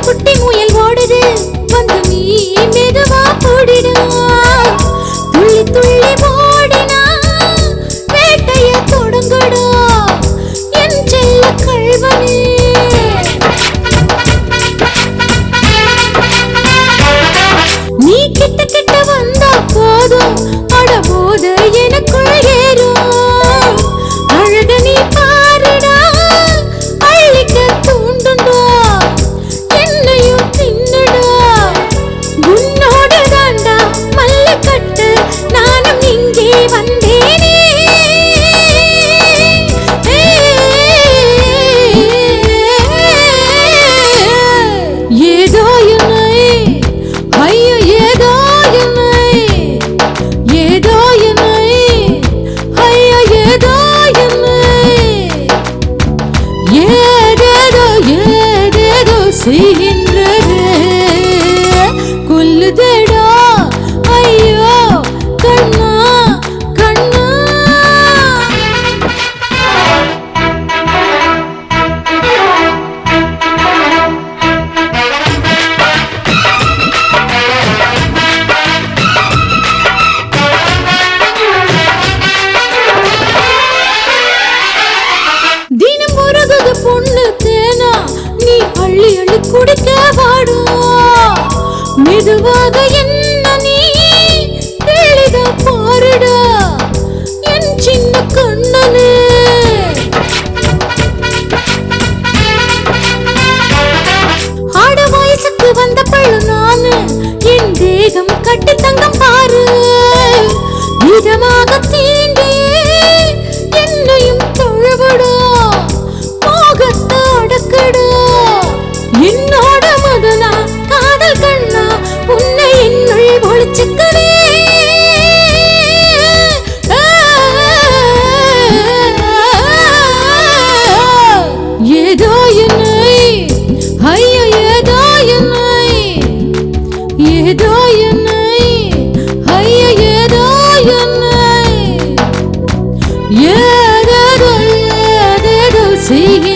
குட்டி முயல் ஓடுது வந்து நீ மெதுவா போடிடு துள்ளி துள்ளி ஓடினா வேட்டைய தொடங்கடா என் செல்ல கள்வனே நீ கிட்ட கிட்ட வந்தா போதும் அடபோது எனக்குள் ஏறும் அழக நீ பாருடா அள்ளிக்க தூண்டுண்டா கொல்லுதடா ஐயோ கண்ணா கண்ணா தினம் உருகுது பொண்ணு தேனா நீ அள்ளி அள்ளி குடிக்க வாடும் மெதுவாக என்ன நீ கேளித பாருடா என் சின்ன கண்ணனே ஆட வயசுக்கு வந்த பள்ளு நானு என் தேகம் கட்டி தங்கம் பாரு இதமாக தீண்டி என்னையும் தொழுவிடா மோகத்தை அடக்கடா என்னோட மகனா காதல் கண்ணா உன்னை என்னுள் ஒளிச்சுக்கவே ஏதோ என்னை ஐயோ ஏதோ என்னை ஏதோ என்னை ஐயோ ஏதோ என்னை ஏதோ ஏதோ செய்ய